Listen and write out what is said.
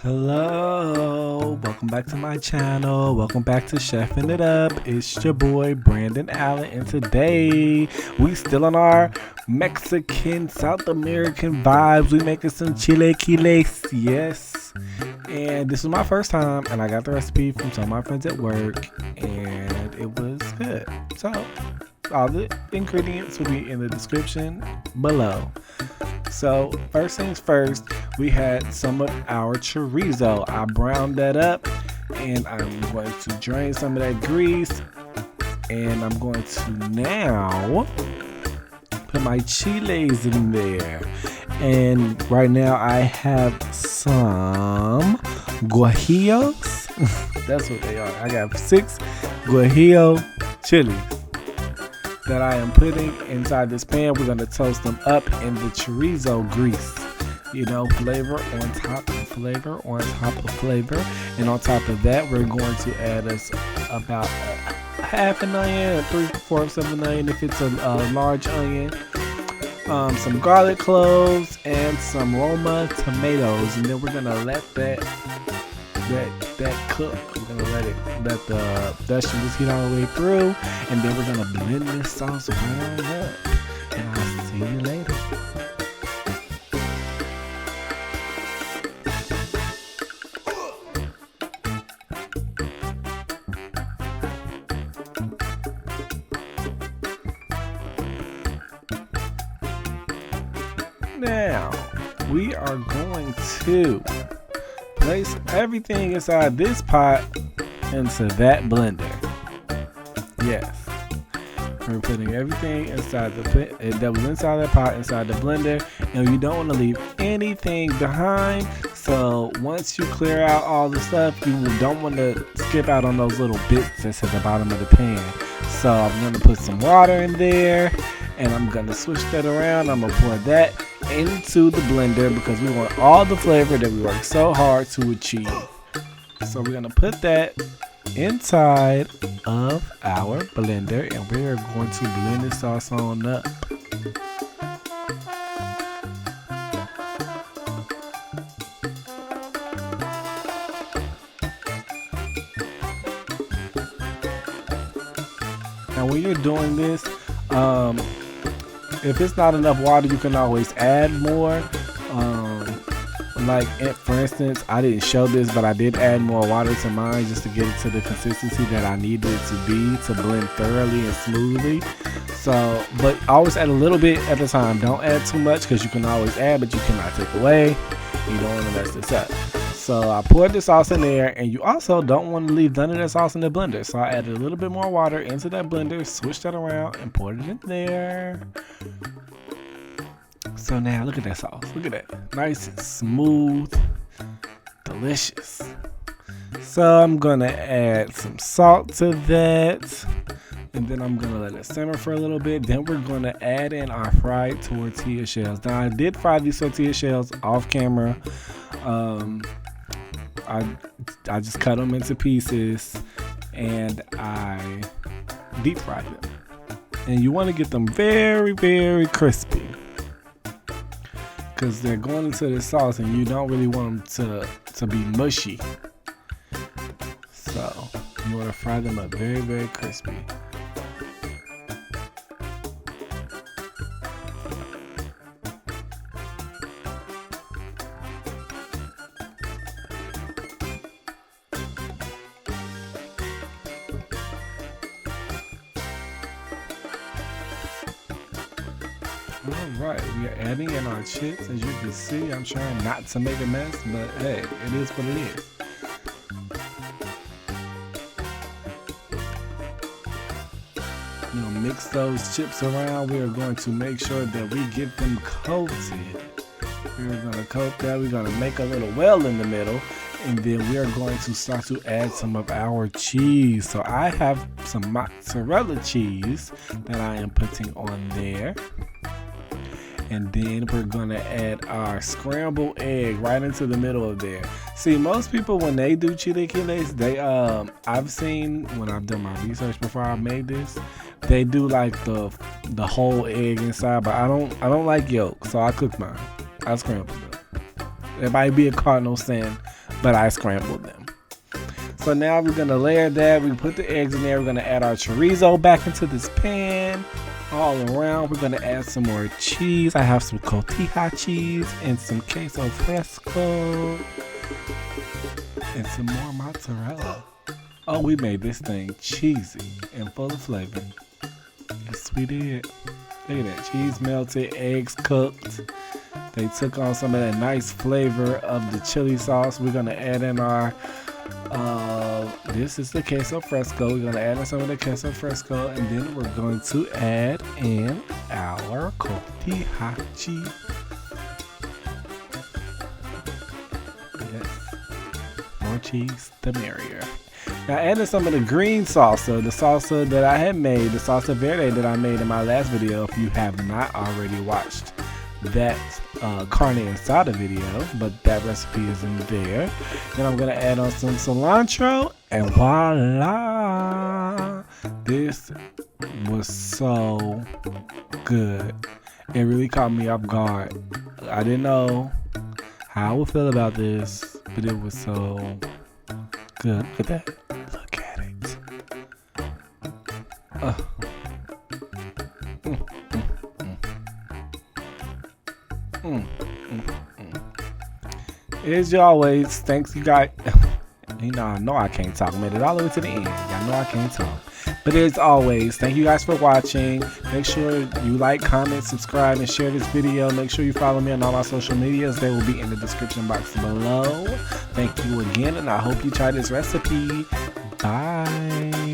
Hello, welcome back to my channel. Welcome back to Chefing It Up. It's your boy Brandon Allen, and today we still on our Mexican South American vibes. We making some chilaquiles, yes. And this was my first time, and I got the recipe from some of my friends at work, and it was good. So all the ingredients will be in the description below. So first things first, we had some of our chorizo. I browned that up, and I'm going to drain some of that grease, and I'm going to now put my chiles in there. And right now I have some guajillos. That's what they are. I got 6 guajillo chilies that I am putting inside this pan. We're going to toast them up in the chorizo grease. You know, flavor on top of flavor on top of flavor. And on top of that, we're going to add us about half an onion, 3/4 of an onion if it's a large onion. Some garlic cloves and some Roma tomatoes. And then we're going to let that cook. We're gonna let the vegetables heat all the way through, and then we're gonna blend this sauce right up. And I'll see you later. Now we are going to place everything inside this pot into that blender. Yes, we're putting everything inside that was inside the pot inside the blender, and you don't want to leave anything behind. So once you clear out all the stuff, you don't want to skip out on those little bits that's at the bottom of the pan. So I'm going to put some water in there, and I'm going to switch that around. I'm going to pour that into the blender because we want all the flavor that we worked so hard to achieve. So we're going to put that inside of our blender, and we're going to blend this sauce on up. Now when you're doing this, if it's not enough water, you can always add more. For instance, I didn't show this, but I did add more water to mine just to get it to the consistency that I needed it to be to blend thoroughly and smoothly. So, but always add a little bit at a time. Don't add too much because you can always add, but you cannot take away. You don't want to mess this up. So I poured the sauce in there, and you also don't want to leave none of that sauce in the blender. So I added a little bit more water into that blender, switched that around, and poured it in there. So now look at that sauce. Look at that. Nice and smooth. Delicious. So I'm going to add some salt to that. And then I'm going to let it simmer for a little bit. Then we're going to add in our fried tortilla shells. Now I did fry these tortilla shells off camera. I just cut them into pieces and I deep fried them. And you want to get them very, very crispy, because they're going into the sauce and you don't really want them to be mushy. So you want to fry them up very, very crispy. Alright, we are adding in our chips. As you can see, I'm trying not to make a mess, but hey, it is what it is. You know, mix those chips around. We are going to make sure that we get them coated. We're going to coat that. We're going to make a little well in the middle, and then we are going to start to add some of our cheese. So I have some mozzarella cheese that I am putting on there. And then we're gonna add our scrambled egg right into the middle of there. See, most people when they do chilaquiles, they I've seen when I've done my research before I made this, they do like the whole egg inside, but I don't like yolk, so I cook mine. I scramble it. It might be a cardinal sin but I scrambled them. So now we're gonna layer that. We put the eggs in there. We're gonna add our chorizo back into this pan. All around, we're gonna add some more cheese. I have some COTIJA cheese and some queso FRESCO and some more mozzarella. Oh, we made this thing cheesy and full of flavor. Yes, we did. Look at that, cheese melted, eggs cooked. They took on some of that nice flavor of the chili sauce. We're gonna add in our this is the queso FRESCO. We're gonna add in some of the queso FRESCO, and then we're going to add in our COTIJA cheese. Yes, more cheese, the merrier. Now adding some of the green salsa, the salsa that I had made, the salsa verde that I made in my last video. If you have not already watched that carne asada video, but that recipe is in there. Then I'm gonna add on some cilantro, and voila! This was so good. It really caught me off guard. I didn't know how I would feel about this, but it was so good. Look at that. Look at it. As always, thanks you guys. You know, I know I can't talk. Made it all the way to the end. Y'all know I can't talk. But as always, thank you guys for watching. Make sure you like, comment, subscribe, and share this video. Make sure you follow me on all my social medias. They will be in the description box below. Thank you again, and I hope you try this recipe. Bye.